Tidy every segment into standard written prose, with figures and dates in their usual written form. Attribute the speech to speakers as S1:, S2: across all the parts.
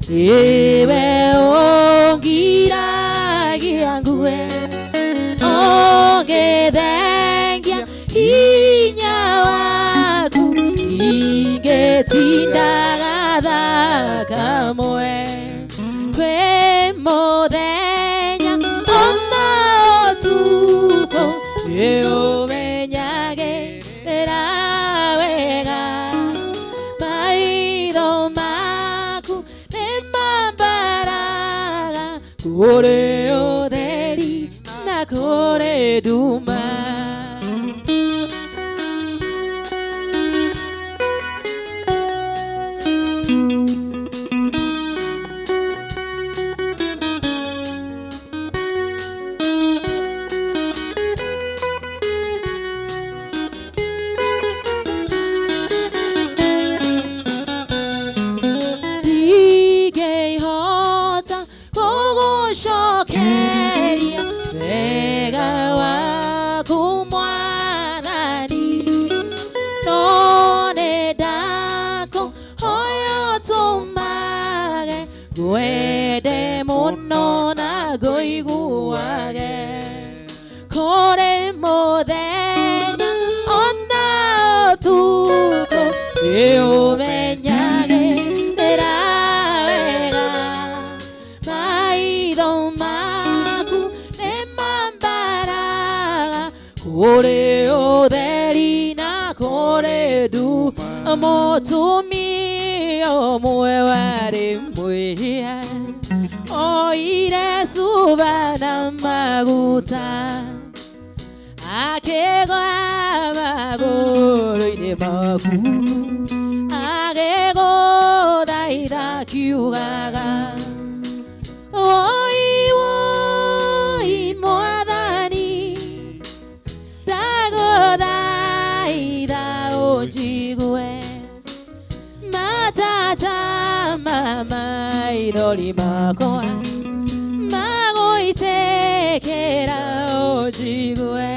S1: Iwe ongira giangue Oge dengia hinya waku Ingetinda gatha kamwe Kwe modenya ona otuko Eo menyage erawega Maitho maku nemambaraga Kore otheri na kore duma Shokeria vega wako mwathani none dako hoyo tumage gwede muno na goiguage kore muthenya ona otuko iumenyage erawega Kore otheri na kore du Motumi omwe wari mwihia Oire suba na maguta Akegwa magoro-ine maku Akego daitha kiugaga Oi woi mwathani Daitha onjigue Matata mama idoli makoa Magoitekera onjigue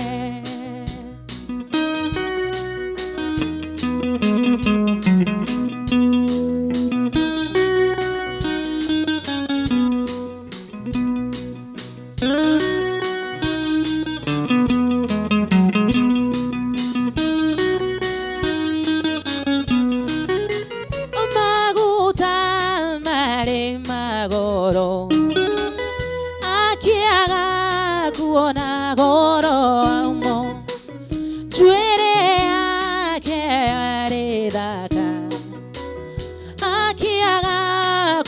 S1: Magoro akiaga kuona goro amo Juere ake are daka akiaga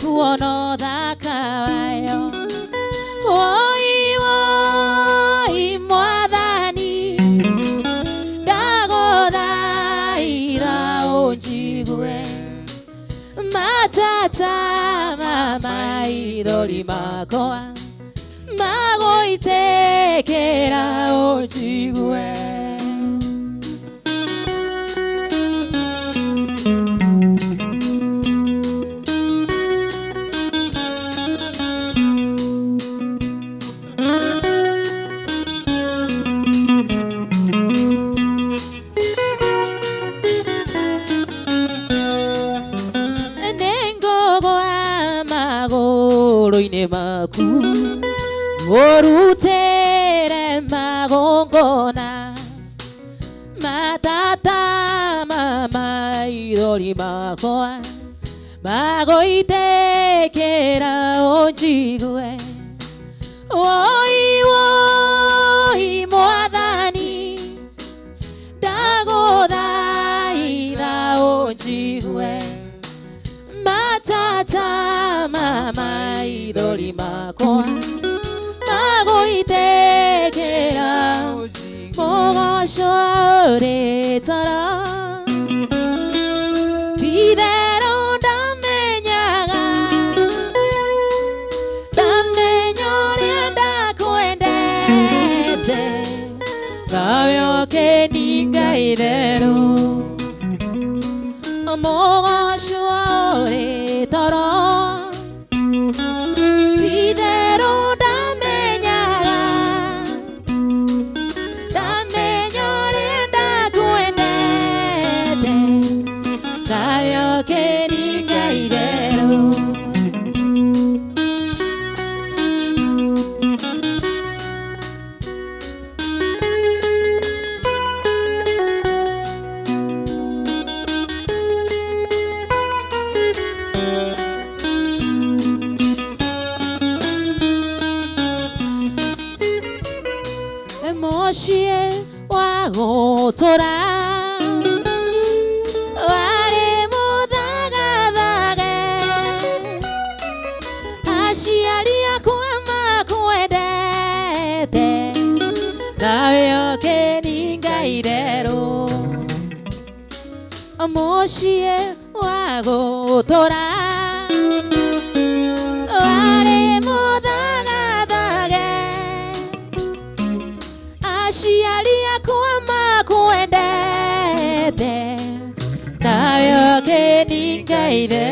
S1: kuona daka ayo Oi woi mwathani daitha onjigue Matata mama idoli makoa Magoitekera onjigue Ine maku Orutere magongona Matata mama idoli makoa Magoitekera onjigue Oi woi mwathani Daitha onjigue Matata mama idoli makoa Magoitekera Mogosho retara Pidero damenyaga Damenyorienda kuendete Kavyo keninga idero Mogosho retara Pidero damenyaga Damenyorienda kuendete mushie wa gutura wari muthagathage aciari akwa makwendete nawe ũkĩningaire mushie wa gutura wari muthagathage aciari akwa makwendete nawe ũkĩningaire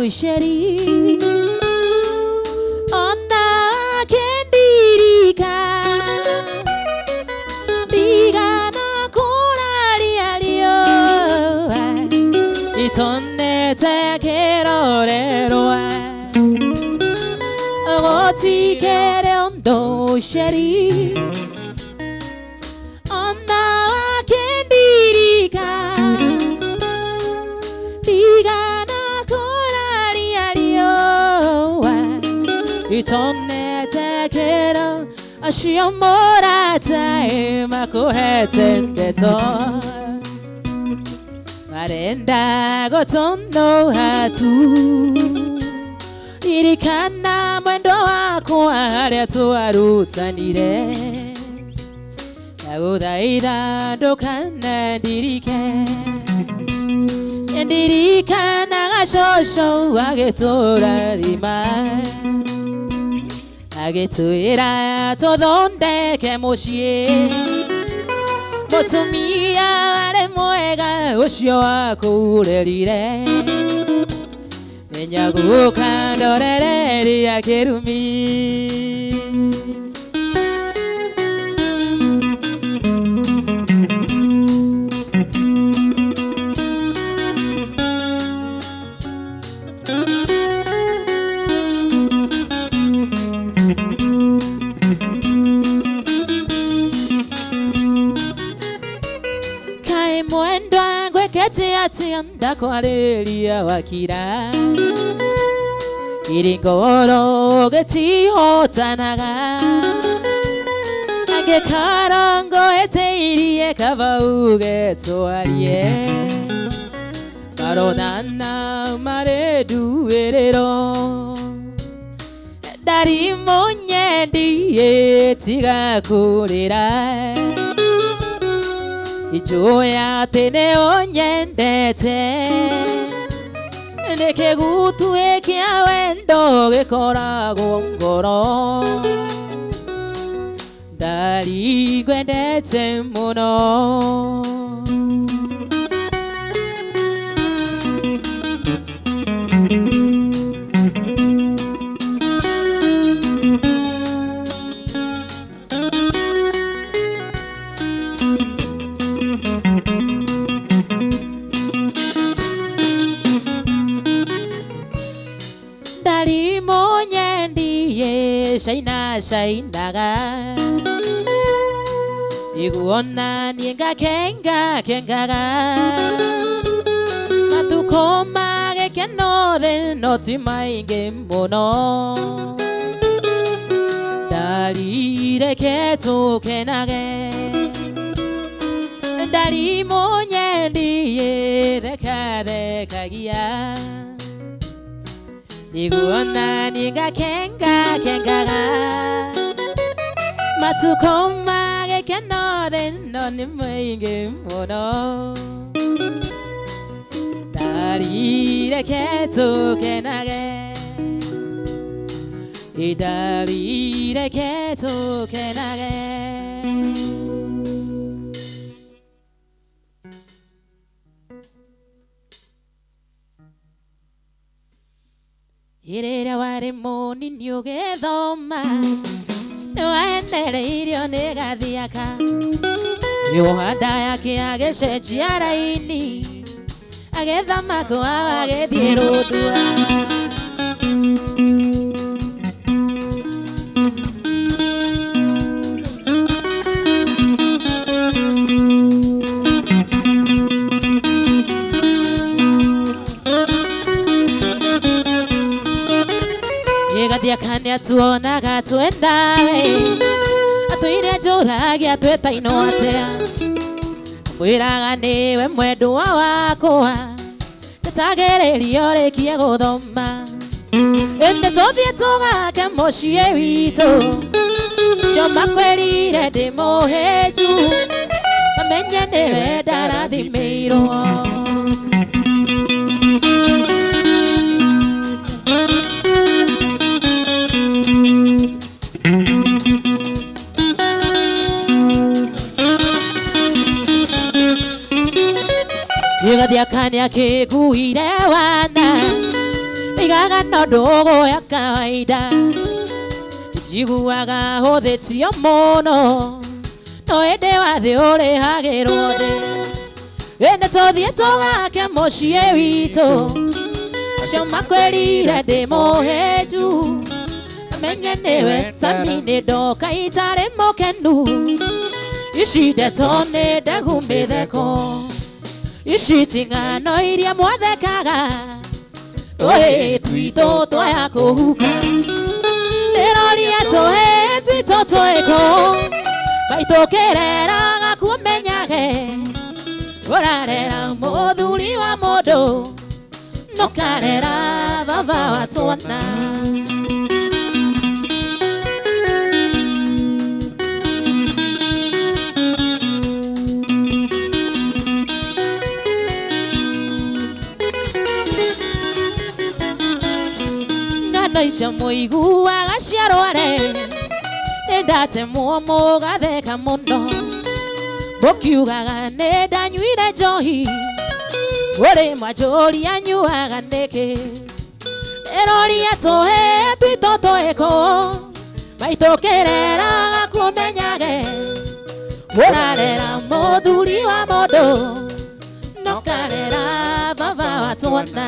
S1: Sheri Onda kendirika Digana kuraria lio Itonne te kerorerwa Oti kere ondo sheri Onda kendirika Digana Itonne tekera ashiamora tae makuhete ndeto Marenda gotondo hatu Irikana mwendo wako harĩa twarutanire Ndagũthaitha ndũkanandirike Ndirikana gacũcũ agĩtũrathima agĩtwĩra tũthondeke mũciĩ mũtumia warĩ mwega ũcio wakũrerire menya gũka ndorereria kĩrumi Atianda kwaleria wakira Iringoro getihotanaga Angekarango eteirie kavau getwarie Maronana maredu erero Dari monyendi etiga kurira Ijoya tene onyendete Ndeke gutue kia wendo gĩkoragwo ngoro Ndari gwendete mũno Shaina shainaga Niguona nienga kengaga Matuko mage keno de noti mainge mono Dalire keto kenage Dali monyendi de kagia Niguona nienga kengaga Matukoma ge keno de noni mainge mono Dalire keto kenage Dalire keto kenage Irera wari moni nyoge thoma Waendereirio nĩ gathiaka Yohanda yake agĩcenjia raini agetha makwa agethie rundua yegathia kania tuonaga twendawe atwire njuragia twetaino atea mwiraga niwe mwendwa wakwa tutagererio rikie guthoma ende tuthie tugake mucie witu cio makwirire ndi muheju mamenye niwe ndarathimirwo yegathia kania kiguire wana igaga no ndogo ya kawaida njiguaga huthitio muno no ende wathi uri hagirwo thi ende tuthie tugake mucie witu acio makwirire ndi muheju amenye niwe sami ni ndoka itari mukenu ici ndeto ni ndegu mitheko ici ti ng'ano iria mwathekaga tũhĩ twitũ twaya kũhuka ndĩroria tũhĩ twitũ twĩkũ maitũkĩreraga kumenyage ũrarera mũthuri wa mũndũ nũkarera baba wa twana icio mũiguaga ciarware nĩndatemwo mũgatheka mũno mũkiugaga nĩndanyuire njohi ũrĩ mwanjũria nyuaga nĩkĩ ndĩroria tũhĩ twitũ twĩkũ maitũkĩreraga kumenyage ũrarera mũthuri wa mũndũ nokarera baba wa twana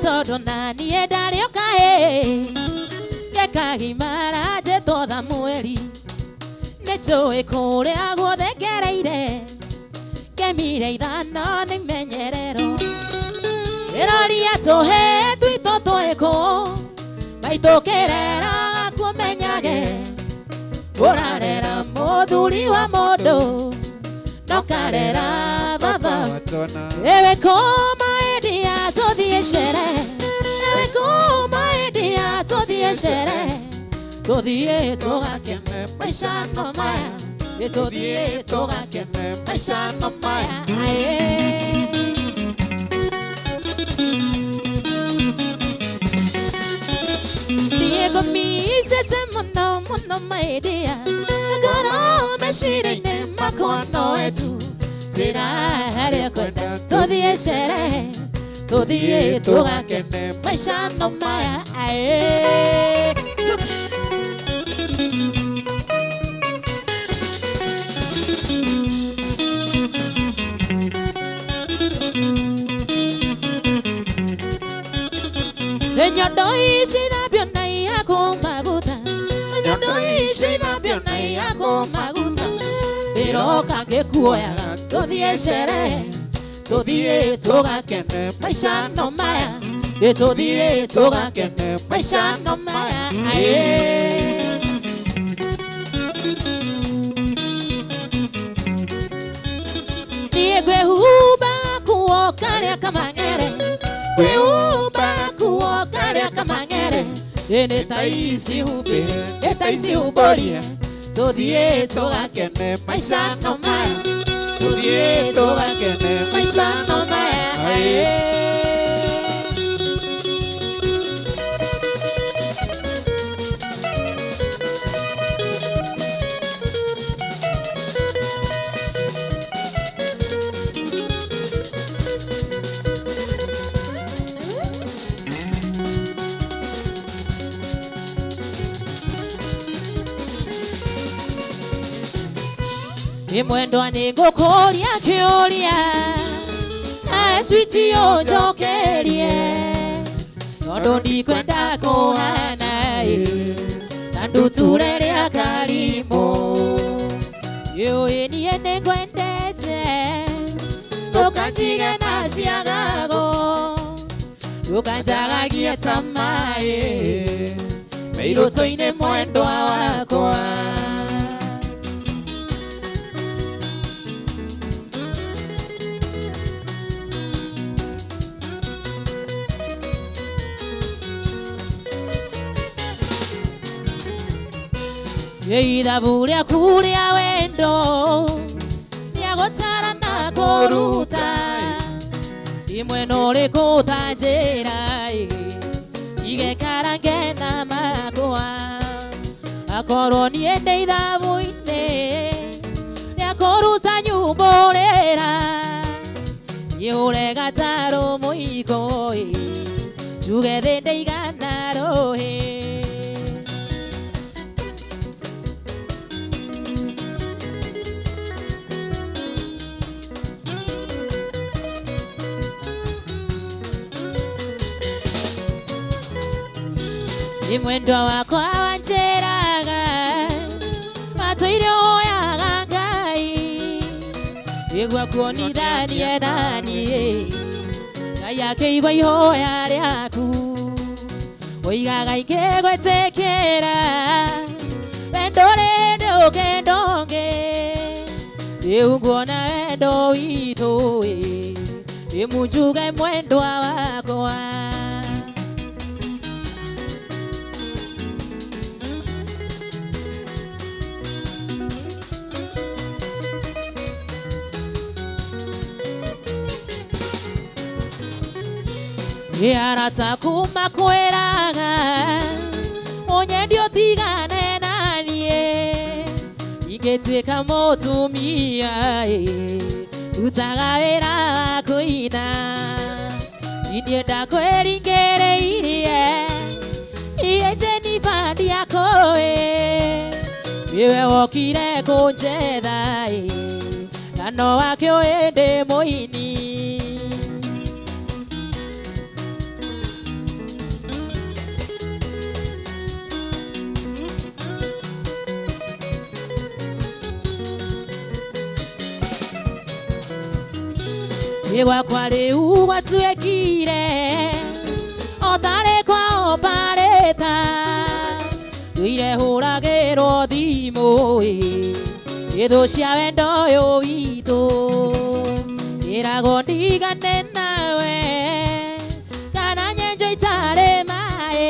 S1: tondu nanie ndarioka ngekagimara njetotha mweri nĩnjũĩ kũrĩa guothe ngereire ngemire ithano nĩmenyerero ndĩroria tũhĩ twitũ twĩkũ maitũkĩreraga kumenyage ũrarera mũthuri wa mũndũ nokarera baba ewe koma endia tũthiĩ sherehe ewe koma endia tũthiĩ sherehe tũthiĩ tũgakene maica no maya tũthiĩ tũgakene maica no maya niĩ ngũmicĩte mũno mũno maendia ngoro meciria-inĩ makwa no etu njĩra harĩa kwenda tũthiĩ sherehe tũthiĩ tũgakene maica no maya nyondo ici thambio na yako maguta nyondo ici thambio na yako maguta iroka ngĩkuoyaga tũthiĩ sherehe tũthiĩ tũgakene maica no maya tũthiĩ tũgakene maica no maya niĩ ngwĩhumba nguo karĩa kamang'ere ngwĩhumba nguo karĩa kamang'ere nĩ ta ici humbĩre nĩ ta ici humbũrie tũthiĩ tũgakene maica no maya tũthiĩ tũgakene maica no maya Imwendwa ningukuria kiuria sweetie onjokerie tondu ndikwenda kuhana na nduture ria karimo yoi nie ningwendete ndukanjige na ciagago ndukanjagagie ta mai meiroto-ini mwendwa wakwa ithabu rĩaku rĩa wendo rĩa gũtara na kũruta imwena ũrĩkũ ta njĩra igekarange na makwa akorwo niĩ ndĩ ithabu-inĩ rĩa kũruta nyumbũrĩra ihũre gatarũ mũiko njuge thĩ ndĩigana rũhĩ Imwendwa wakwa wanjeraga matũire hoyaga Ngai igua kuonithanie naniĩ Ngai akĩigua ihoya rĩaku oigaga ingĩgwĩtĩkĩra wendo ũrĩ ndũngĩndonge rĩu nguona wendo witũ rĩmunjuge mwendwa wakwa arata kuma kwĩraga ũnyendio tigane naniĩ ingĩtuĩka mũtumia rutaga wĩra wa kũina niĩ ndakwĩringĩrĩirie niĩ Jenifer ndiakũĩ niwe wokire kũnjetha na no wakĩũĩ ndĩ mũini gwakwa rĩu gwatuĩkire o tarĩ kwa oparĩta ndũire hũragĩrwo thimũ ithũ cia wendo ũyũ witũ ĩragwo ndigane nawe kana nyenjo itarĩ maĩ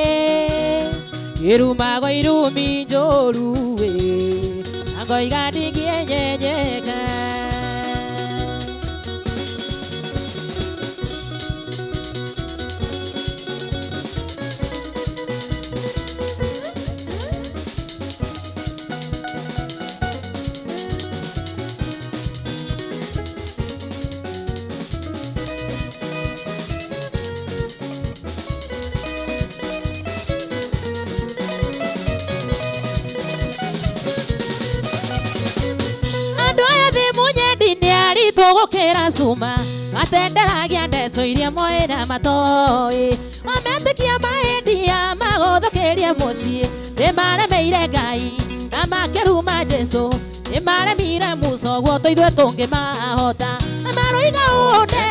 S1: irumagwo irumi njũru ngoiga ndingĩenyenyeka gũkĩra cuma matenderagia ndeto iria moĩra matoĩ mametĩkia mahĩndia magũthũkĩrie mũciĩ nĩmaremeire Ngai na makĩruma Jesũ nĩmaremire Musa ũguo ithuĩ tũngĩmahota maroiga ũnde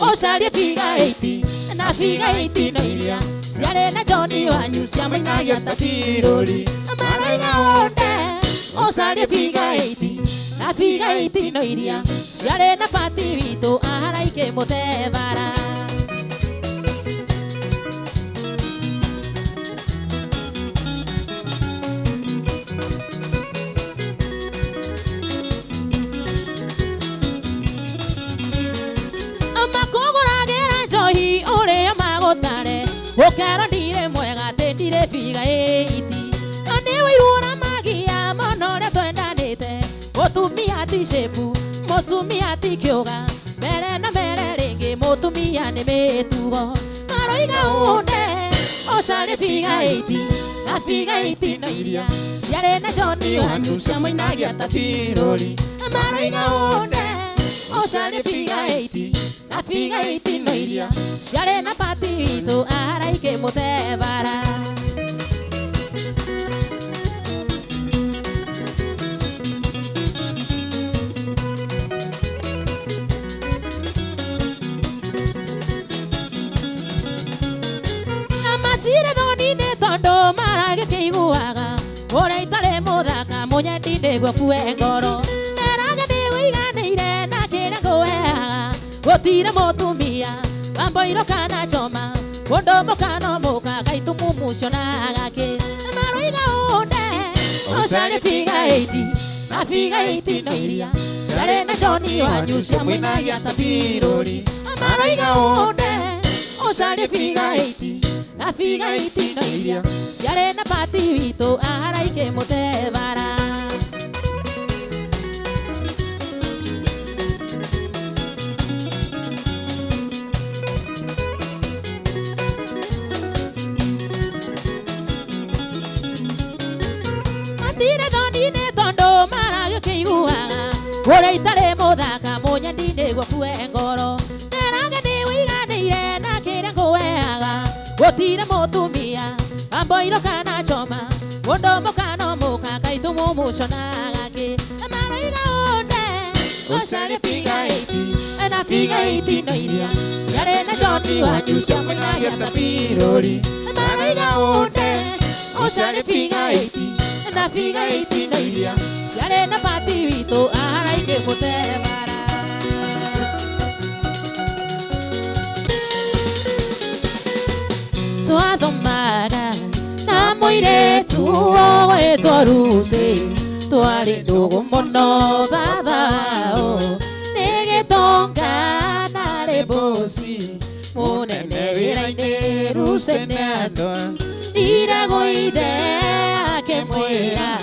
S1: ũcarie biga 8 na biga 8 no iria ciarĩ na John wanyu ciamũinagia ta pirũri maroiga ũnde ũcarie biga 8 na biga 8 no iria ciarĩ na Pati witũ aharaike mũtebara makũgũragĩra njohi ũrĩa magũtare gũkerwo ndirĩ mwega atĩ ndirĩ biga 8 na nĩ wĩirwo na magia mũno ũrĩa twendanĩte mũtumia ti shepu mũtumia ti kĩũga mbere na mbere rĩngĩ mũtumia nĩ mĩtugo maroiga ũnde ũcarie biga 8 na biga 8 no iria ciarĩ na John wanyu ciamũinagia ta pirũri Maroiga onde Oshale figa eiti Na figa eiti no iria Shale na patito Araike motevara Amatire doni ne tondo Marage keiguaga Ora itale modaka Monya dinde gwa kue ngoro Gotira motumia Amboiro kana choma Kondo mokano moka Kaitu mumushona gake Maroiga onde Oshale figa eiti Na figa eiti no iria Sare na Johnny wanyusha mwina ya tapirori Maroiga onde Oshale figa eiti Na figa eiti no iria Sare na pati wito Araike motevara Ora itale modaka monya ndinde gwa kue ngoro Neranga ni wiganire na kire ngoeaga Gotire motumia Amboiro kana choma Kondo mokano moka Kaitu mumushona gake Maroiga onde Oshale figa eiti Na figa eiti no iria Siare na Johnny wanyusha mwina ya tapirori Maroiga onde Oshale figa eiti Na figa eiti no iria Siare na pati wito Araike motevara Twathomara Na moiretu Owe twaruse Twari ndugu muno Thathao Nigitonga Nari bosi Munene wira-ini Ruse ni andwa Irago ithe Akemwira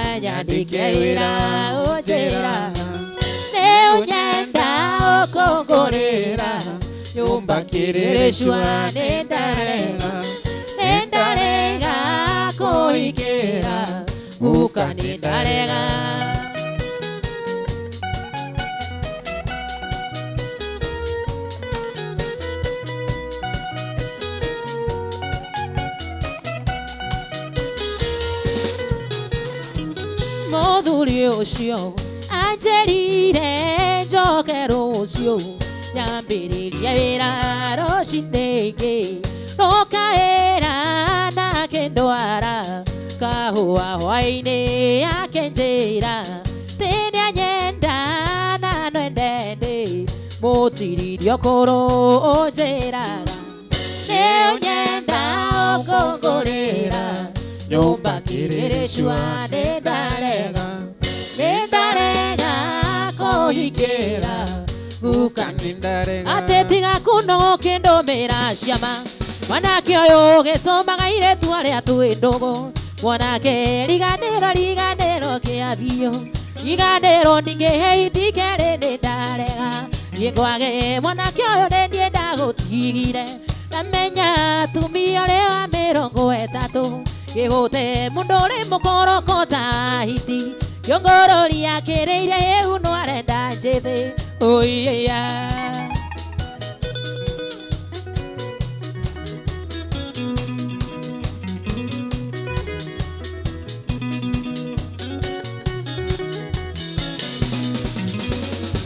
S1: Anyandike wira ojera Ne unyenda okongorera Nyumba kirereshwa nendarega Nendarega koikera Uka nendarega Moduri ucio Angelire Joker ucio Nyambiriria wira Roshinege Rokaera Na kendwara Kahua hwaine Akenjera Tenia nyenda Na nwendende Motiririo koro Ojeraga Neo nyenda Okongorera Nyumba kirereshwa nendarega Nendarega kohikera Uka nendarega Atetiga kuno kendo mera ciama Mwanake oyo getomaga iretu aria twi ndogo Mwanake riganero kiathio Iganero ningehe itikere nendarega Ngwage mwanake oyo nendienda gutigire Namenya tumia lewa 30 Gigote mundore mukorokota hiti Yongorori akereire yehu no arenda njithe Oiya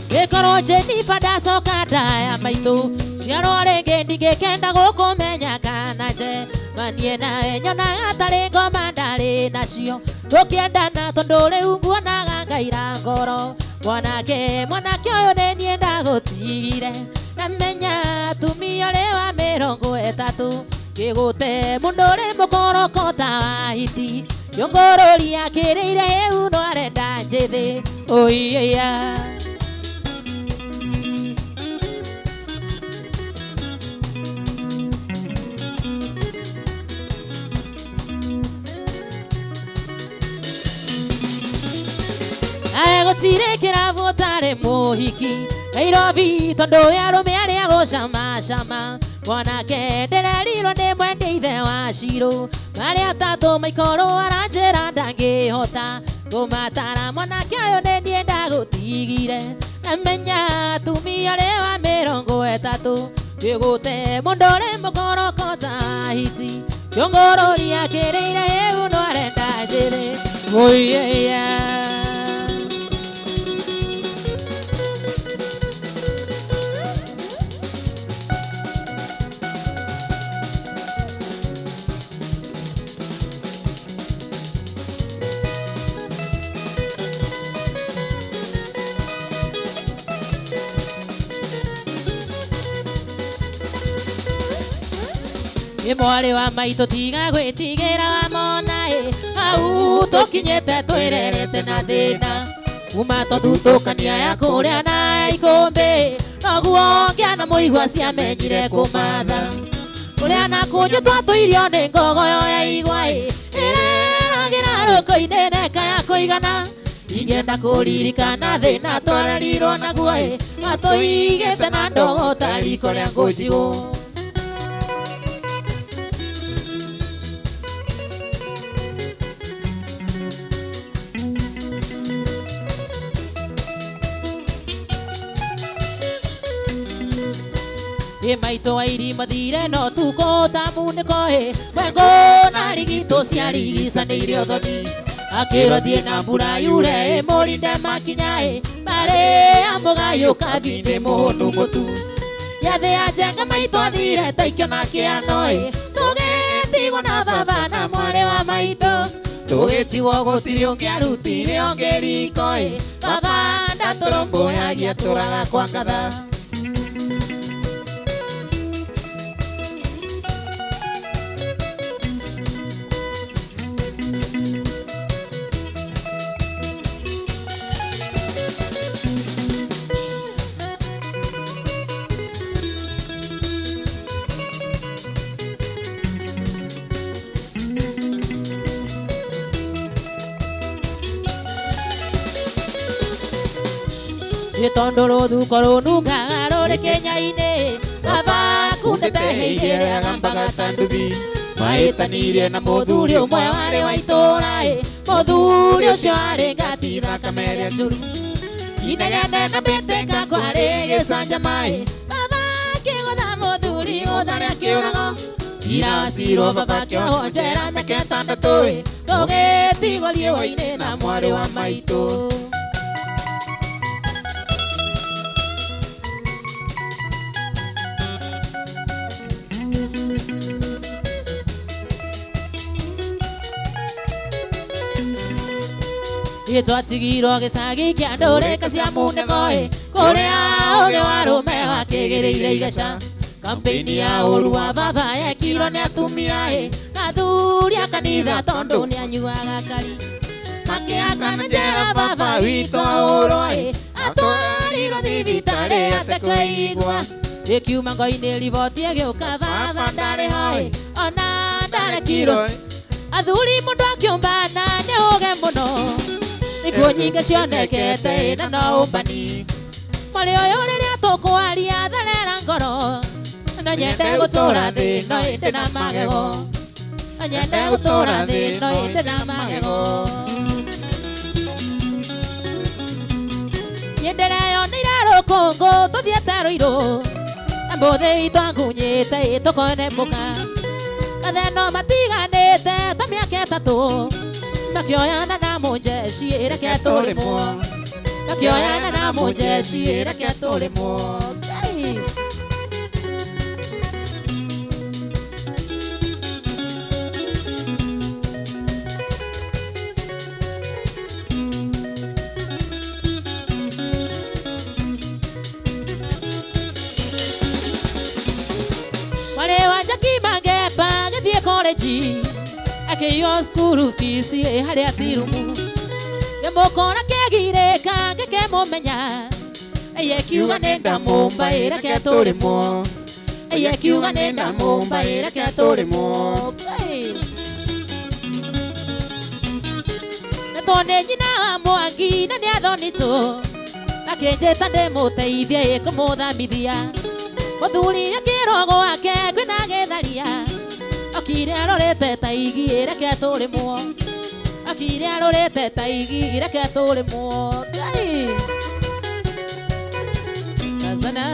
S1: Gekoro Jennifer dacoka ndaya maitho Ciarwo rĩngĩ ndigĩkenda gũkũmenya kana nje Manie nawe nyonaga tarĩ ngoma ndarĩ nacio Tũkĩendana tondũ rĩu nguonaga ngaira ngoro Mwanake ũyũ nĩ niĩ ndagũtigire Namenya atumia ũrĩ wa 30 Gĩgũte mũndũ ũrĩ mũkorokota wa hiti Yongorori akĩrĩire yehu no arenda njĩthĩ Oiya Gũtirĩ kĩrabu ũtarĩ mũhiki Nairobi tondũ arũme arĩa gũcama Mwanake ndĩrerirwo nĩ mwendĩ ithe wa Shirũ Marĩa atatũ maikoro aranjĩra ndangĩhota Kumatara mwanake uyu ni nie ndagutigire namenya tumia wa mirongo etatu Gigute mundu uri mukorokota hiti Jongorori akirire eu no arenda njire Muiyeya Mwari wa maitu tiga gwitigira mona au tukinyete twirerete na thina kuma tondu tukania ya kuria na ikumbi noguo ngiana muigua ciamenyire kumatha kuria na kunyu twatuirio ni ngogoyo ya igwa ireragira ruko-ini neka ya kuigana ingenda kuririkana thina twarerirwo naguo matuigite na ndogo tariko ria ngujigu Maito airi mathire no tuko tamuniko wengo na rigito cia rigicanĩire ũthoni akĩrwo thiĩ na mbura yure mũrinde makinya marĩ amũgayũka binde mũhũnũ mũtu yathĩ ya njenga maito athire taikio na kĩano tũgĩtigwo na baba na mwarĩ wa maitũ tũgĩtigwo gũtirĩ ũngĩarutire ũngĩriko baba ndatũrũmbũyagia tũraga kwa ngatha Gĩtondo rũthuko rũnungaga rũrĩ kĩnya-inĩ baba kundĩte hĩigĩre agambaga ta nduthi mahĩtanirie na mũthuri ũmwe warĩ wa itũũra mũthuri ũcio arĩ ngati thakame ĩrĩa njũru inegene na mbĩtĩka kwarĩ gĩcanjama baba akĩgũtha mũthuri gũtharĩa kĩũrago cira wa cirwo baba kĩoho njera mĩaka ĩtandatũ tũgĩtigwo riũa-inĩ na mwarĩ wa maitũ Twatigirwo gĩcagi kĩa ndũrĩka cia munĩko kũrĩa ũgĩ wa rũme wakĩgĩrĩire igaca kampeni ya ũru wa baba yekirwo nĩ atumia na athuri a kanitha tondũ nĩ anyuaga ngari makĩaka na njera baba witũ aũrwo atwarirwo thibitarĩ atekũigua ĩkiuma ngo-inĩ riboti ĩgĩũka baba ndarĩ ho ona ndarekirwo athuri mũndũ akĩũmbana nĩ ũge mũno Ikuo nyingĩ cionekete na no ũmbani mwarĩ ũyũ rĩrĩa tũkwaria therera ngoro no nyende gũtũũra thĩ no ĩndĩ na magego no nyende gũtũũra thĩ no ĩndĩ na magego nĩndĩreyonire rũkũngũ tũthiĩte rũirũ mbũthĩ twangunyĩte tũkone mũka gatheno matiganĩte ta mĩaka ĩtatũ makĩoyana na mũnjeci reke tũrĩmwo makĩoyana na mũnjeci reke tũrĩmwo mwarĩ wa Njaki Mangemba gĩthiĩ college akĩiywo skuru fees harĩa tirumu ngĩmũkora kĩgirĩka ngĩkĩmũmenya yekiuga nĩ ndamũmba reke tũrĩmwo yekiuga nĩ ndamũmba reke tũrĩmwo tondũ nĩ nyina wa Mwangi na nĩ athonitwo akĩnjĩta ndĩmũteithie kũmũthambithia mũthuri akĩrwo gwake kwĩna gĩtharia okire arorete ta igi reke tũrĩmwo kiria rorete taigi reke turimwo Ngai Kazana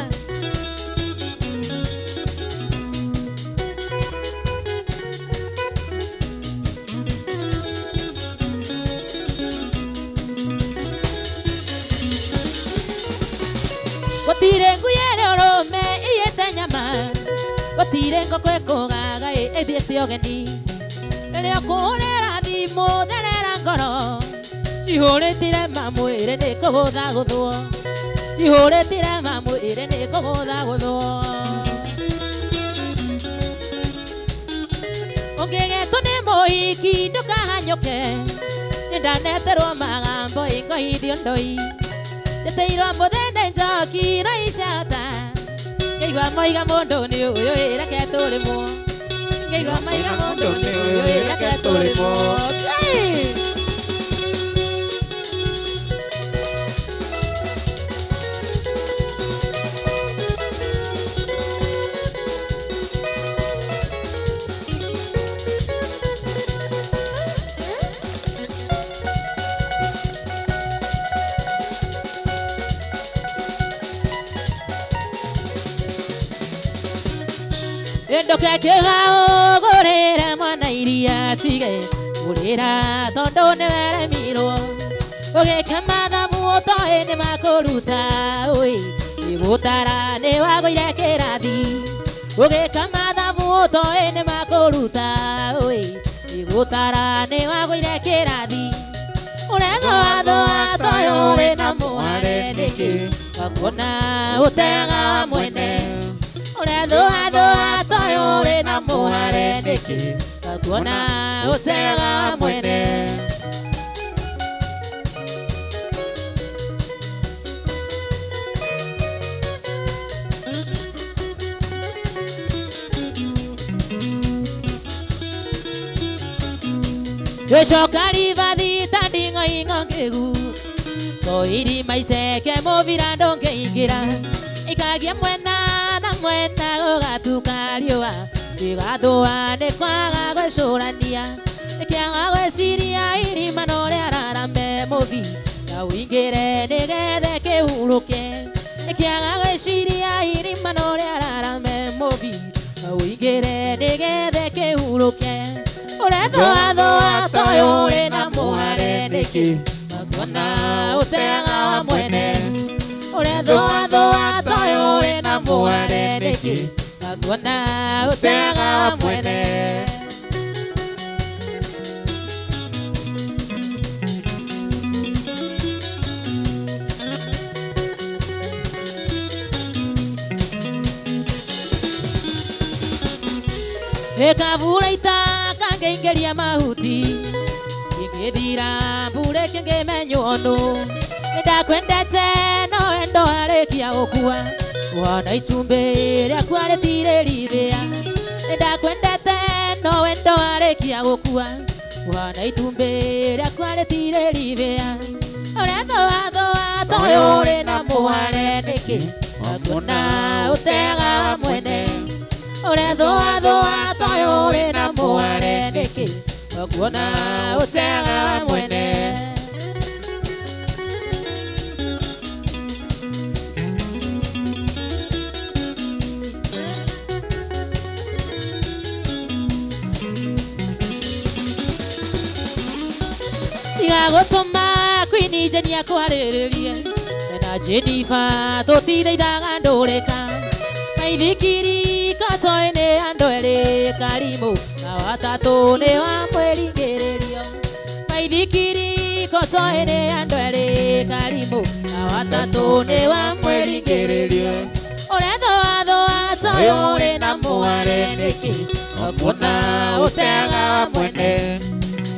S1: Gotire nguyere orome iyete nyama Gotire ngokwe kogaga ethiete ogeni Elio kurera thimu therera ngoro Chihuritire mamwire ni kugutha guthwo Chihuritire mamwire ni kugutha guthwo Ungigetwo ni muhiki ndukahanyuke Nindaneterwo magambo ingohithio ndoi Ndeteirwo muthende njoki raicata Ngeigua moiga mundu ni uyu reke turimwo Ngeigua moiga mundu ni uyu reke turimwo Ndoke kĩgao gũrĩra mwana iria tige gũrĩra tondũ nĩ weremirwo ũgĩka mathabu ũtoĩ nĩ makũruta igũtara nĩ wagũire kĩrathi ũgĩka mathabu ũtoĩ nĩ makũruta igũtara nĩ wagũire kĩrathi ũrethũathũa toĩ ũrĩ na mũhare nĩkĩ gakuona ũtega mwene Ũrethũathũa toĩ ũrĩ na mũhare nĩkĩ gakuona ũtega mwene Gĩcoka ribathi ta nding'oing'o ngĩgu Toirima iceke mũbira ndũngĩingĩra Ikagia mwena na mwena gũgatuka riũa Ĩgathũa nĩ kwaga gwĩcũrania Ĩkĩaga gwĩciria irima no rĩararame mũbi Na ũingĩre nĩgethe kĩhurũke Ĩkĩaga gwĩciria irima no rĩararame mũbi Na ũingĩre nĩgethe kĩhurũke Ũrethũathũa toĩ ũrĩ na mũhare nĩkĩ Gakuona ũtega mwene Ũrethũathũa toĩ ũrĩ na mũhare nĩkĩ Gakuona ũtega mwene Ĩkabura itaka ngĩingĩria mahuti Ingĩthira mbure kĩngĩmenywo nũ Nĩndakwendete no wendo warĩkia gũkua Wona itumbĩ rĩakwa rĩtirĩ ribĩa Nĩndakwendete no wendo warĩkia gũkua Wona itumbĩ rĩakwa rĩtirĩ ribĩa Ũrethũathũa toĩ ũrĩ na mũhare nĩkĩ Gakuona ũtega mwene Ũrethũathũa toĩ ũrĩ na mũhare nĩkĩ Gakuona ũtega mwene Igagũtũma kwini Jeni akwarĩrĩrie Na Jennifer tũtithaithaga ndũrĩka Maithikiri toĩ nĩ andũ erĩ Karimũ na watatũ nĩ wa mwĩringĩrĩrio Maithikiri toĩ nĩ andũ erĩ Karimũ na watatũ nĩ wa mwĩringĩrĩrio Ũrethũathũa toĩ ũrĩ na mũhare nĩkĩ Gakuona ũtega mwene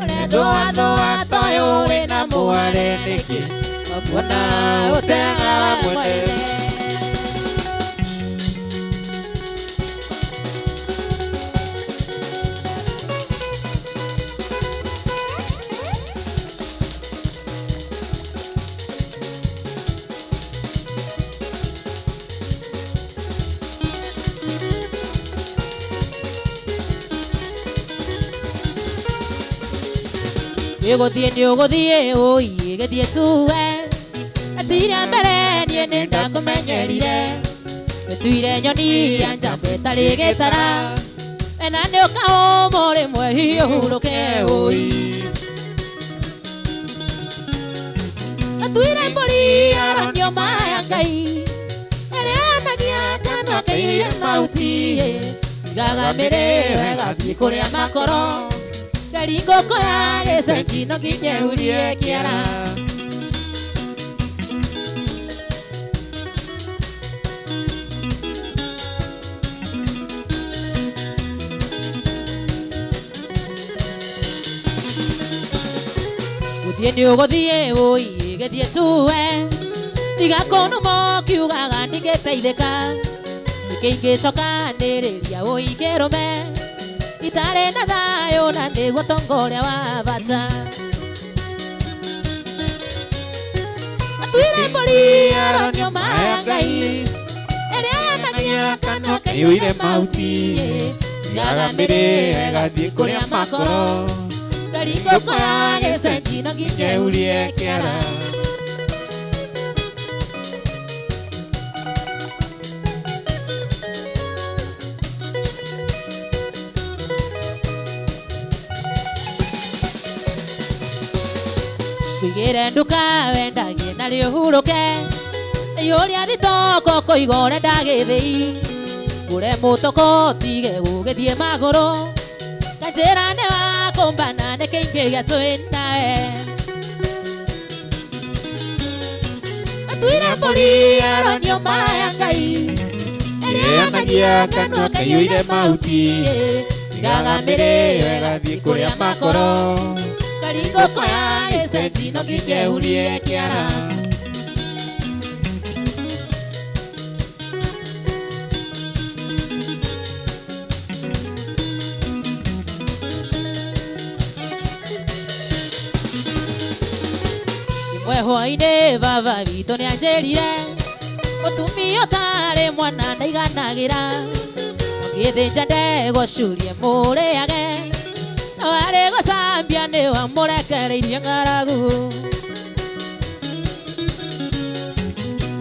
S1: Ũrethũathũa toĩ ũrĩ na mũhare nĩkĩ Gakuona ũtega mwene Egothie ni ugothie oi gethie tuwe atira mbere nie nenda kumenyerire tuire nyoni anjambe tari gitara ena ni ukao more mwe hiyo huruke oi tuire mbori aronio maya ngai eleanagia kanwa kaire mauti gagamire wega thii kuria makoro Garingoko ya gesenji no nginye hurie kiara Guthie ni ugothie oi gethie tuwe tiga kono mo kiugaga ndigiteithika nikingicoka niriria oi kirume itare na thayo na niguo tongoria wa bata Atuire mbori aronio maya ngai eria yanagia kanwa kaiyuire mauti gagamire wega thii kuria makoro Garingoko ya gesenji no nginye hurie kiara Kwigire nduka wendagie nario huruke Iyuria thitoko kuigore ndagithii Gure mutoko tige gugithie maguru Kanjira ni wakumbana ni kingi gatwi nawe Atuire mbori aronio maya ngai eria yanagia kanwa kaiyuire mauti gagamire wega thii kuria makoro Garingoko ya gesenji no nginye hurie kiara Imwe hwaine baba witũ nĩ anjĩrire mũtumia ũtarĩ mwana ndaiganagira Ngĩthĩnja ndegwa curie mũrĩage Wale gocambia ni wamurekereirie ng'aragu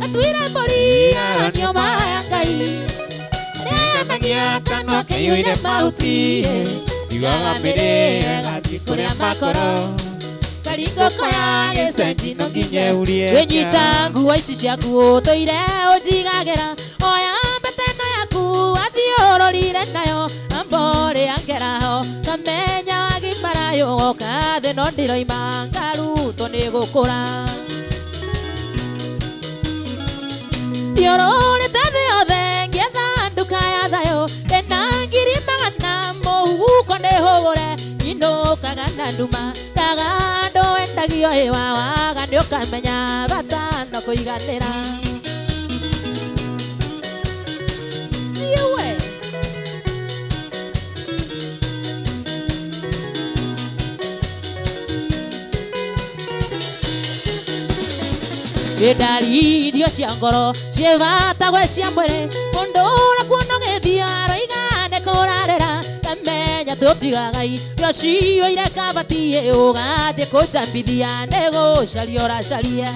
S1: Atuire mbori aronio maya ngai eria yanagia kanwa kaiyuire mauti gagamire wega thii kuria makoro Garingoko ya gesenji no nginye hurie Wĩnyita nguo ici ciaku ũtũire ũnjigagira Oya mbeteno yaku wathiũrũrire nayo Ambore angeraho kamenya wagimarayo goka thĩ no ndiroima ngarutwo nĩ gũkũra Thiũrũrĩte thĩ yothe ngĩetha nduka ya thayo ĩna ngiri magana mũhuko ndĩhũgũre Inũkaga na nduma ndaga andũ wendagio ĩwa waga nĩũkamenya bata no kũiganĩra Ndari irio cia ngoro ciebata gwe cia mwĩrĩ mũndũ ũrakuona gĩthio aroigane kũrarĩra kamenya tũtigaga irio cioire kabati ũgathiĩ kũnjambithia nĩ gũcaria ũracaria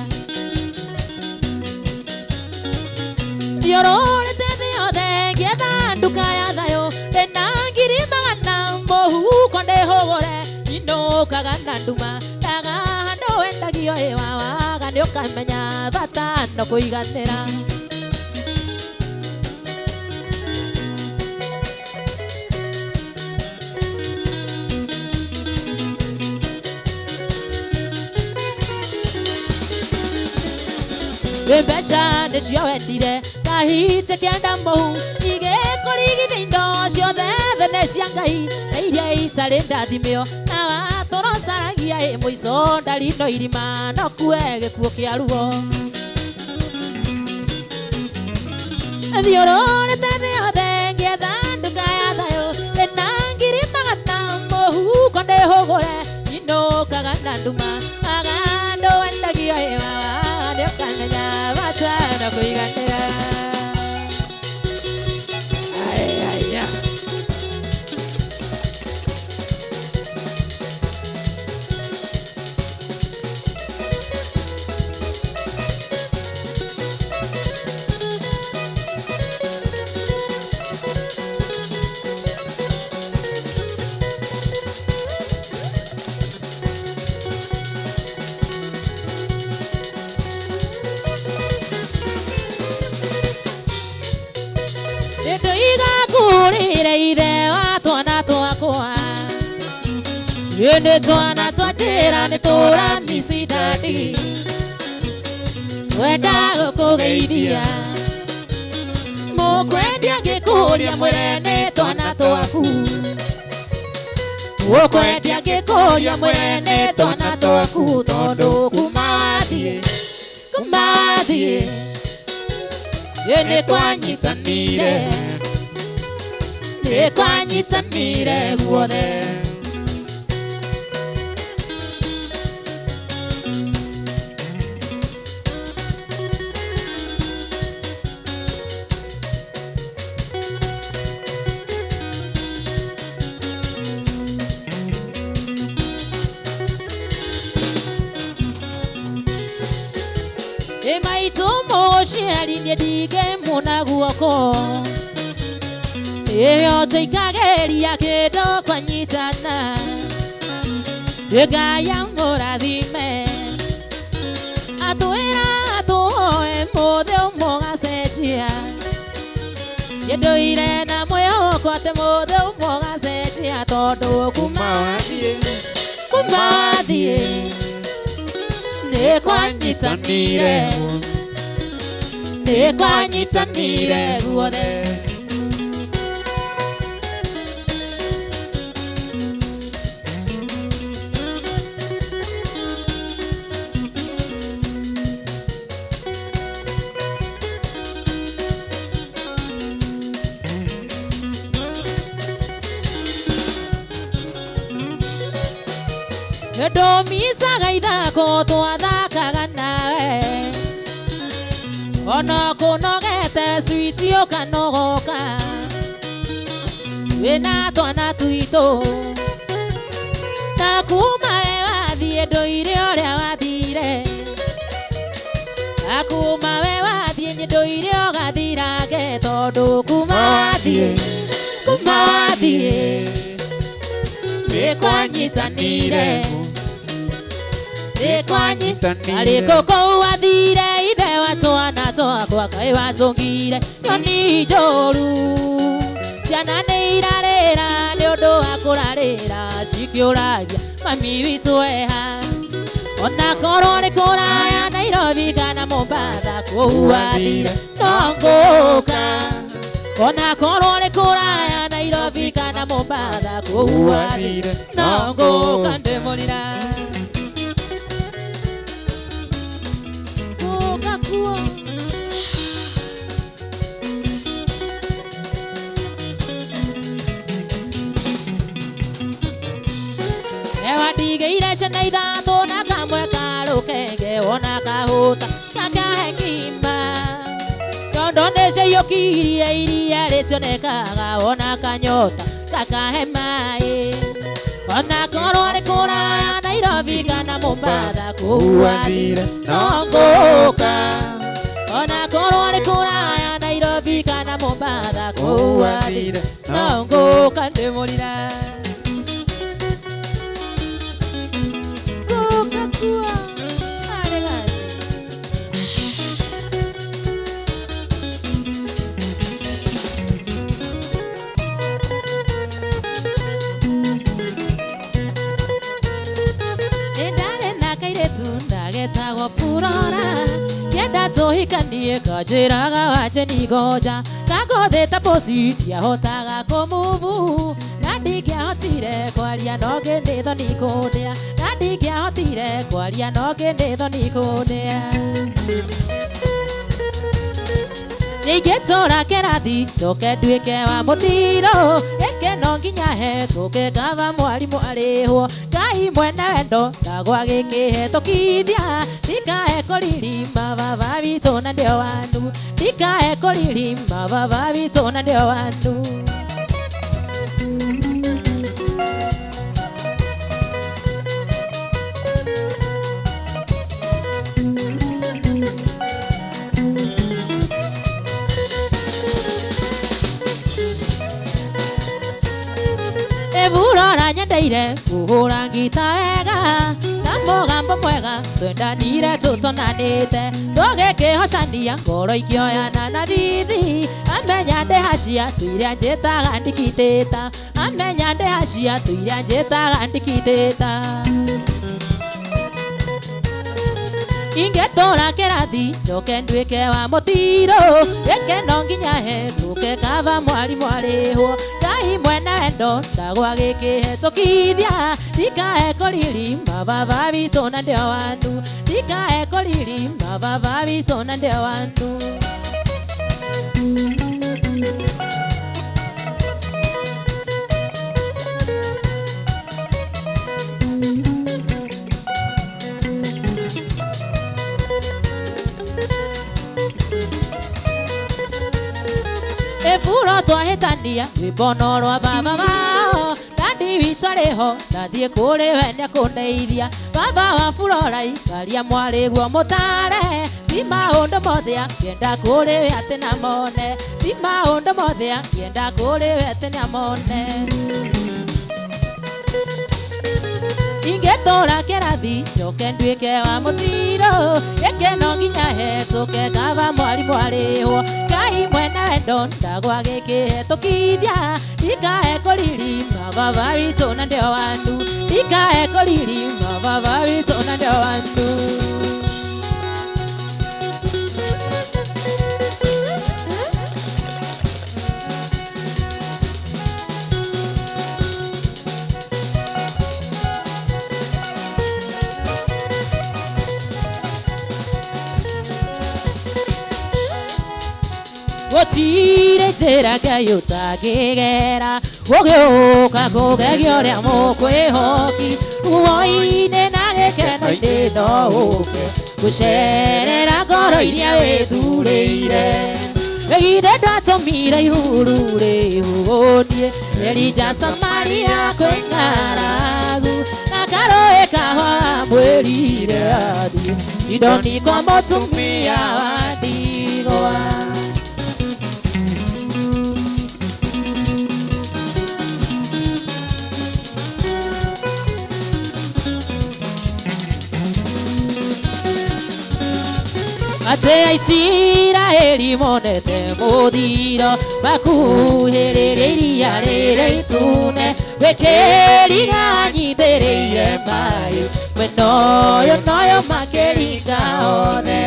S1: thiũrũrĩte thĩ yothe ngĩetha nduka ya thayũ ĩna ngiri magana mũhuko ndĩhũgũre Inũkaga na nduma ndaga handũ wendagio ĩwa waga nĩũkamenya bata no kũiganĩra Mbeca nĩcio wendire kahite kĩenda mũhu igĩkũrigithia indo ciothe thĩ nĩ cia Ngai na iria itarĩ ndathimio na watũrocaragia mũico ndari no irima no kue gĩkuũ kĩa ruo Thiũrũrĩte thĩ yothe ngĩetha nduka ya thayũ ĩna ngiri magana mũhuko ndĩhũgũre Inũkaga na nduma aga andũ wendagio ĩwa nĩũkamenya bata no kũiganĩra Mwire ithe wa twana twakwa Yende twana twatira ni tura misi dadi Wenda gukugeithia Mukwendia ngikuria mwire ni twana twaku Mukwendia ngikuria mwire ni twana twaku tondu kumathie Yende kwanyitanire Nikwanyitanire guothe Maitumo sheri ndige muna guoko Eyo teikageria kido kwanyitana Yegaya ngorathime Atwira atuhoe mothe umogacenjia Yendoire na mwihoko ati mothe umogacenjia tondu kumathie Nikwanyitanire guothe Ndomisaga ithako twathakaga nawe Ono kunogete switi ukanogoka Wina twana tuito Na kuma we wathie nduire uria wathire Akuma we wathie nduire ugathirage tondu kumathie Nikwanyitanire Aliko kou wathire ithe wa twana twakwa Kai watungire nyoni njoru Ciana nĩ irarĩra nĩ ũndũ wa kũrarĩra cikiũragia mami witũ eha Ona korwo nĩ kũraya Nairobi kana Mombasa kũu wathire no ngũka Ona korwo nĩ kũraya Nairobi kana Mombasa kũu wathire no ngũka ndĩmũrira Ewa ndigeire ciana ithatũ na kamwe ka rũkenge wona kahuta kakahengima Nyondo nĩciaiyũkirie iria rĩtionekaga wona kanyota kakahe maĩ Ona korwo nĩ kũraya Nairobi kana Mombasa kũu wathire no ngũka Ona korwo nĩ kũraya Nairobi kana Mombasa kũu wathire no ngũka ndĩmũrira Getagwo Furora Yenda tuhikanie kajiraga wache nigoja Kagotheta posi ndiahotaga kũmuvu Na ndingĩahotire kwaria no ngĩndĩtho nĩ kũndĩa Na ndingĩahotire kwaria no ngĩndĩtho nĩ kũndĩa Nĩingĩtũra kĩrathi njoke nduĩke wa mũtiro Gĩkĩ no nginya hetũke ngava mwarimũ arĩhwo Ngai mwene wendo ndagwa gĩkĩhetũkithia Ndikae kũririma baba witũ na ndio wandu Ndikae kũririma baba witũ na ndio wandu Furora nyendeire kuhura ngita wega Na mugambo mwega twendanire tutonanite tugikihocania ngoro ikioyana na bithi amenya ndehacia tuiria njitaga ndikitita amenya ndehacia tuiria njitaga ndikitita ingetora kerathi njoke nduike wa mutiro geke no nginya he tuke kava mwari mwarihwo Ngai mwene wendo ndagwa gikihetũkithia ndikae kũriri mababa witũ na ndio wandu ndikae kũriri mababa witũ na ndio wandu Efuro twahĩtania rwĩmbo rwa baba wao Dadi witũ arĩho ndathiĩ kũrĩ we nĩakũndeithia baba wa Furorai ngaria mwarĩguo mũtare ti maũndũ mothe angĩenda kũrĩ we atĩ na mone ti maũndũ mothe angĩenda kũrĩ we atĩ na mone ingetora kerathi njoke nduike wa mutiro geke no nginya hetũke kava mwari mwarihwo Ngai mwene wendo ndagwa gikihetũkithia ndikae kũriri mababa witũ na ndio wandu ndikae kũriri mababa witũ na ndio wandu Gũtirĩ njĩra Ngai ũtangĩgera gũgĩũka kũgegia ũrĩa mũkwĩhoki muoyo-inĩ na gĩkeno-inĩ no ũke gũcerera ngoro iria wĩthurĩire githĩ ndatũmire ihuru rĩhũnie Elija Samaria kwĩ ng'aragu na karũĩ kahora mwĩrire athiĩ Sidoni kwa mũtumia wa ndigwa Ate Isiraeli monete mũthiro makuhĩrĩria iria rĩrĩa itune wĩkĩriga nyithĩrĩire maĩ mwena ũyũ noyo makĩringa othe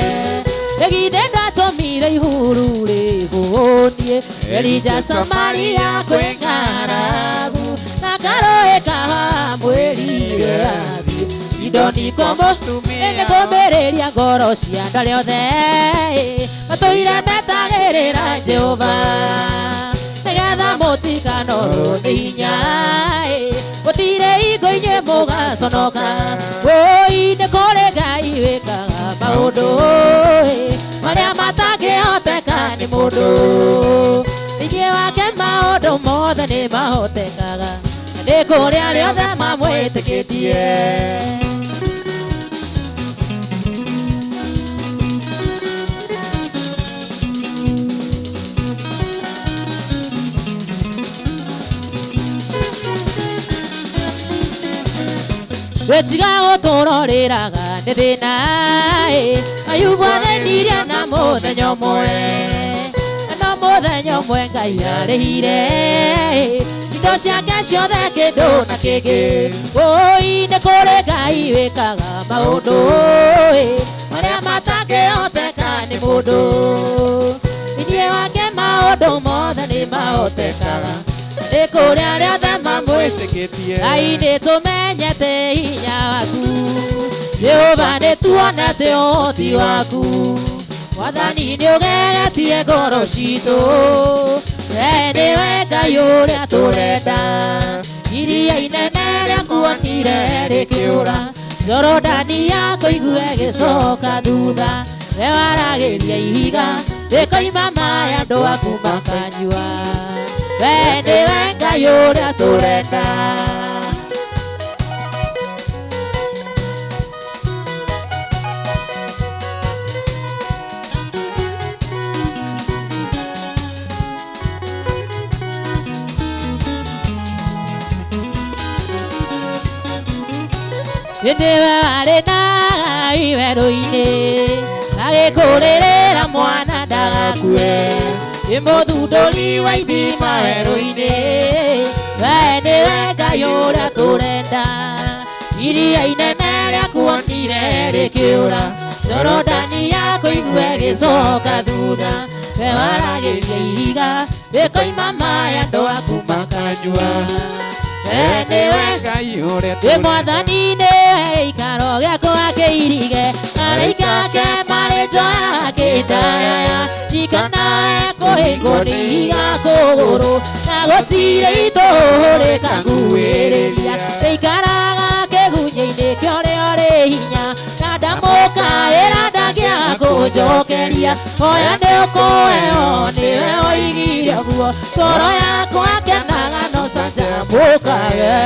S1: githĩ ndatũmire ihuru rĩhũnie Elija Samaria kwĩ ng'aragu na karũĩ kahora mwĩrire athiĩ Sidoni kwa mũtumia kũmĩrĩria ngoro cia andũ arĩa othe matũire metagĩrĩra Jehova nĩgetha mũtikanorwo nĩ hinya gũtirĩ hingo-inĩ mũgaconoka woi nĩ kũrĩ Ngai wĩkaga maũndũ marĩa matangĩhoteka nĩ mũndũ thĩinĩ wake maũndũ mothe nĩ mahotekaga nĩ kũrĩ arĩa othe mamwĩtĩkĩtie Wetiga gũtũrorĩraga nĩ thĩna Ayubu athĩnirie na mũthenya ũmwe no mũthenya ũmwe Ngai arĩhire indo ciake ciothe kĩndũ na kĩngĩ woi nĩ kũrĩ Ngai wĩkaga maũndũ marĩa matangĩhoteka nĩ mũndũ thĩinĩ wake maũndũ mothe nĩ mahotekaga nĩ kũrĩ arĩa othe mamwĩtĩkĩtie Ngai nĩtũmenyete hinya waku Jehova nĩtuonete ũhoti waku Mwathani nĩũgeretie ngoro citũ we nĩwe Ngai ũrĩa tũrenda iria inene rĩakuonire rĩkĩũra Jorodani yakũigue gĩcoka thutha we waragĩria ihiga rĩkoima maĩ andũ aku makanyua we nĩwe Ngai ũrĩa tũrenda Inde arena iweroine agĩkũrĩrĩra mwana ndagakue mũthundũri wa ithima werũ-inĩ we nĩwe Ngai ũrĩa tũrenda iria inene rĩakuonire rĩkĩũra Jorodani yakũigue gĩcoka thutha we waragĩria ihiga rĩkoima maĩ andũ aku makanyua we nĩwe Ngai ũrĩa Mwathani nĩwe gĩikaro gĩakwa kĩirige araika ake marĩ njoya akĩndayaya ikanae kũhingwo nĩ ihiga kũgũrũ na gũtirĩ itũũ rĩkakuhĩrĩria rĩikaraga kĩgunyĩ-inĩ kĩorĩa rĩ hinya na ndamũkaĩra ndangĩaga kũnjokeria hoya nĩũkũheo nĩwe oigire ũguo ngoro yakwa kenaga no canjamũkage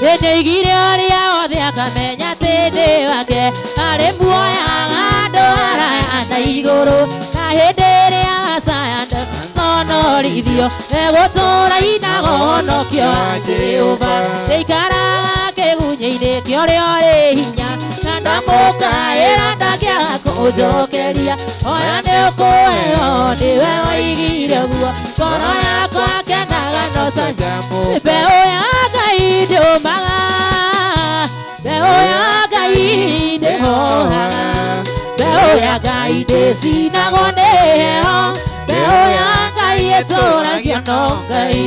S1: Nĩigire ũrĩa wothe akamenya atĩ ndĩ wake arĩ muoyaga andũ araya na igũrũ na hĩndĩ ĩrĩa gacaya sonorithio egũtũũra inaga ũhonokio wa Jehova rĩikaraga kĩgunyĩ-inĩ kĩorĩa rĩ hinya na ndamũkaĩra ndangĩaga kũnjokeria hoya nĩũkũheo nĩwe woigire ũguo ngoro yakwa kenaga no canjamũkage mbeũ ya Ngai ndĩũmaga mbeũ ya Ngai ndĩhohaga mbeũ ya Ngai ndĩcinagwo nĩ heho mbeũ ya Ngai ĩtũũragio no Ngai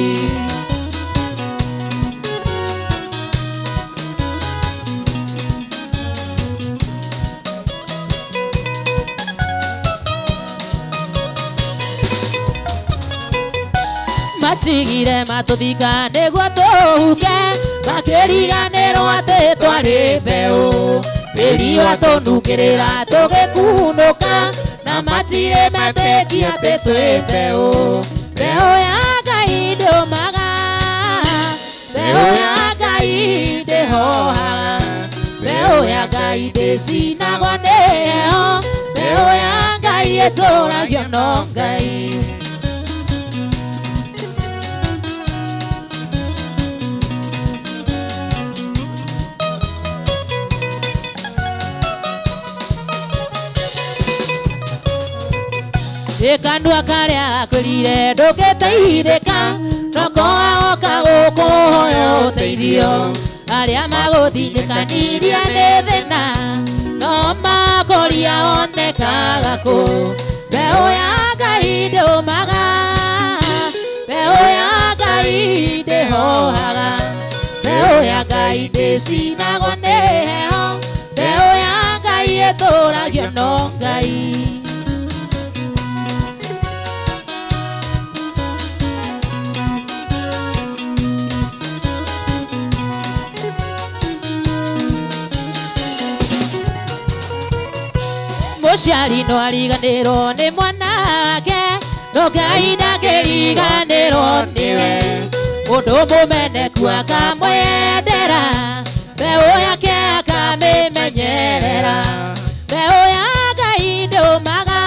S1: matigire matũthika nĩguo tũhuke makĩriganĩrwo atĩ twarĩ mbeũ tĩri watũnungĩrĩra tũgĩkunũka na matirĩ metĩkia atĩ twĩ mbeũ mbeũ ya Ngai ndĩũmaga mbeũ ya Ngai ndĩhohaga mbeũ ya Ngai ndĩcinagwo nĩ heho mbeũ ya Ngai ĩtũũragio no Ngai Kanua karĩa gakwĩrire ndũngĩteithĩka no koagoka gũkũhoya ũteithio arĩa magũthinĩkanirie nĩ thĩna no makũria onekaga kũ mbeũ ya Ngai ndĩũmaga mbeũ ya Ngai ndĩhohaga mbeũ ya Ngai ndĩcinagwo nĩ heho mbeũ ya Ngai ĩtũũragio no Ngai Mũciari no ariganĩrwo nĩ mwana wake no Ngai ndangĩriganĩrwo nĩwe mũndũ mũmeneku akamwendera mbeũ yake akamĩmenyerera mbeũ ya Ngai ndĩũmaga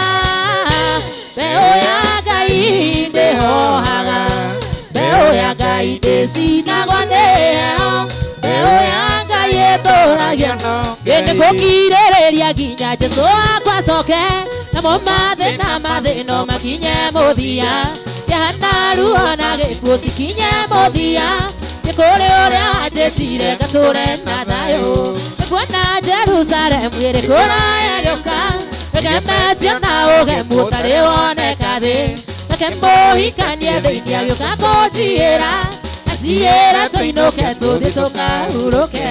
S1: mbeũ ya Ngai ndĩhohaga mbeũ ya Ngai ndĩcinagwo nĩ heho mbeũ ya Ngai ĩtũũragio no Ngai gũkirĩrĩria nginya Jesũ akwa acoke namo mathĩna mathĩno makinye mũthia Jehana ruo na gĩkuũ cikinye mũthia nĩ kũrĩ ũrĩa wanjĩtire ngatũũre na thayũ nĩkuona Jerusalemu ĩrĩ kũraya gĩũka ĩgemetio na ũgemu ũtarĩ woneka thĩ reke mũhikanie thĩinĩ agĩũka kũnjiĩra anjiĩra tũinũke tũthiĩ tũkahurũke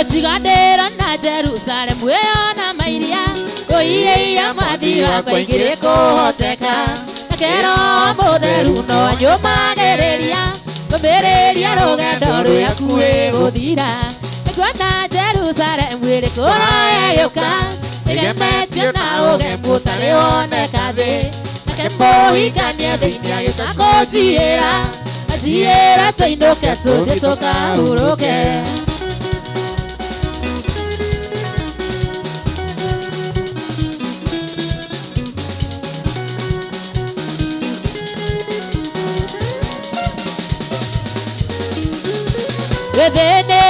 S1: Tiganĩra na Jerusalemu ĩyo na mairia ũiya mwathi wakwa ingĩrĩ kũhoteka Kero mũtheru no nyũmagĩrĩria ngũmĩrĩria rũgendo rwaku gũthira Nĩkuona Jerusalemu ĩrĩ kũraya gĩũka Egemetie na ugembu tari woneka thi nake mũhikania thĩinĩ agĩũka njiĩra tũinũke tũthiĩ tũkahurũke. Wĩthĩnĩ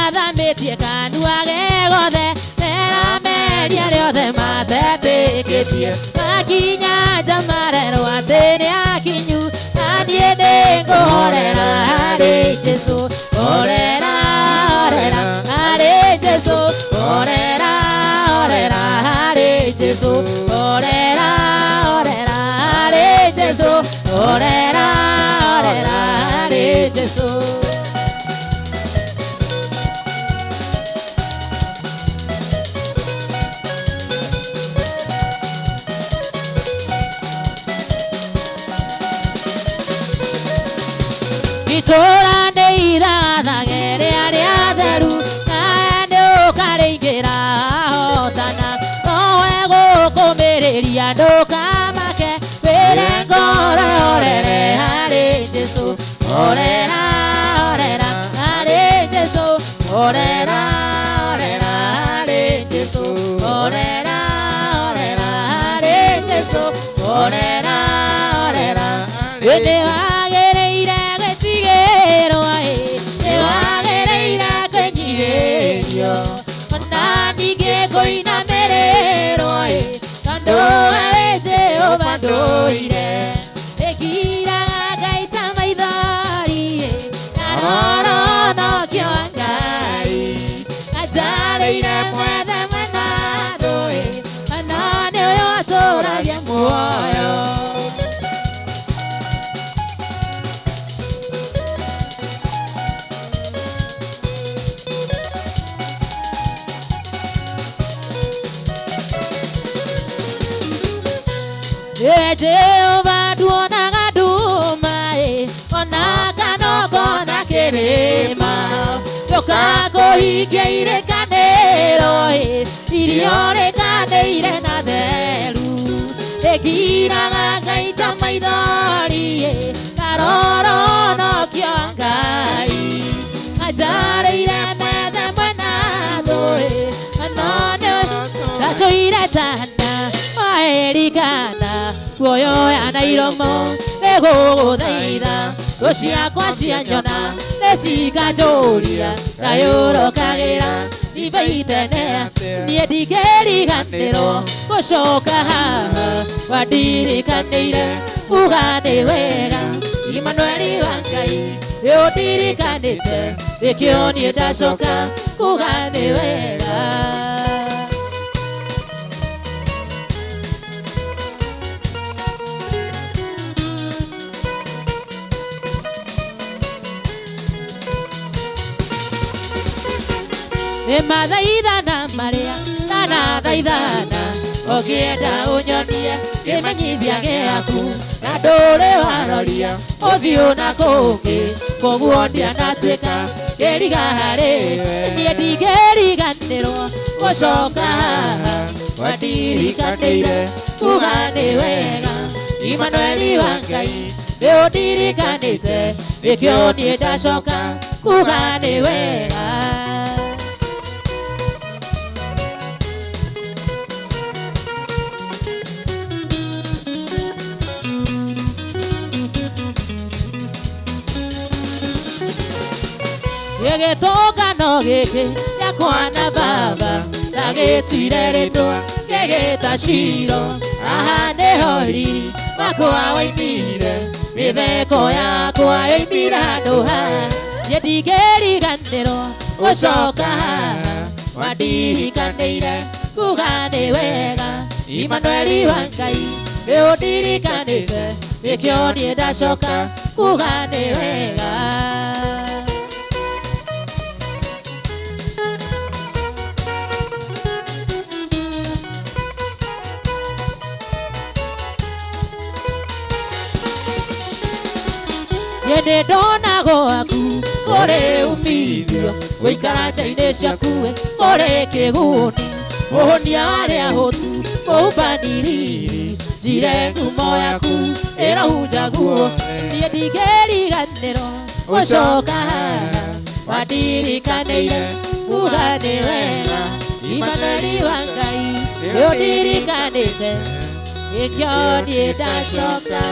S1: athamĩtie kanua ge gothe nerameria rĩothe matetĩkĩtie makinya nja marerwo atĩ nĩ akinyu na niĩ nĩngũhorera harĩ Jesũ horera horera harĩ Jesũ horera horera harĩ Jesũ horera horera harĩ Jesũ horera horera harĩ Jesũ. Itũra nĩ irathage rĩrĩa theru na ndũkarĩingĩra hotana nowe gũkũmĩrĩria ndũkamake wĩre ngoro yorere harĩ Jesũ horera horera harĩ Jesũ horera horera harĩ Jesũ horera horera harĩ Jesũ horera horera wĩthĩ wagĩrĩire ona ningĩ kũinamĩrĩrwo tondũ we Jehova ndũire ĩkiraga Ngai ta maithori na roro nokĩo Ngai ajarĩire mwethe mwena thũ na nĩ ũyũ atũragia muoyo. Jehova nduonaga nduma ona kanogona kĩrĩma gĩũka kũhingia irĩkanĩro iria rĩkanĩire na theru ĩkiraga Ngai ta maithori na roro nokĩo Ngai ajarĩire mwethe mwena thũ no nĩ tatũire tana waĩrikana kuoyo ya nairomo egũgũthaitha thũ ciakwa cianyona nĩcikanjũria ngayũrũkagĩra ibaitenea niĩ ndingĩriganĩrwo gũcoka haha wandirikanĩire uga nĩ wega Imanueli wa Ngai nĩũndirikanĩte nĩkĩo niĩ ndacoka kuga nĩ wega. Mathaithana marĩa ndanathaithana ũngĩenda ũnyonie kĩmenyithia gĩaku na ndũrĩ waroria ũthiũ na kũngĩ koguo ndianatuĩka kĩriga harĩwe niĩ ndingĩriganĩrwo gũcoka haha wandirikanĩire kuga nĩ wega Imanueli wa Ngai nĩũndirikanĩte nĩkĩo niĩ ndacoka kuga nĩ wega. Gĩtũngano gĩkĩ gĩa kwana baba ndagĩtuire rĩtwa gĩgĩta Shilo aha nĩho riri wakwa waimire mĩtheko yakwa yoimire handũ haha niĩ ndingĩriganĩrwo gũcoka haha wandirikanĩire kuga nĩ wega Imanueli wa Ngai nĩũndirikanĩte nĩkĩo niĩ ndacoka kuga nĩ wega. Yende ndona gwaku kũrĩ umithio gũikara nja-inĩ ciaku kũrĩ kĩguni Muhonia waria hotu Kubaniriri Jire ngumo yaku Irohunja guo Nie ndigeriganĩrwo Gũcoka haha Wandirikaniire Kuga nĩ wega Imanueli wa Ngai Nĩũndirikanĩte Nĩkĩo niĩ ndacoka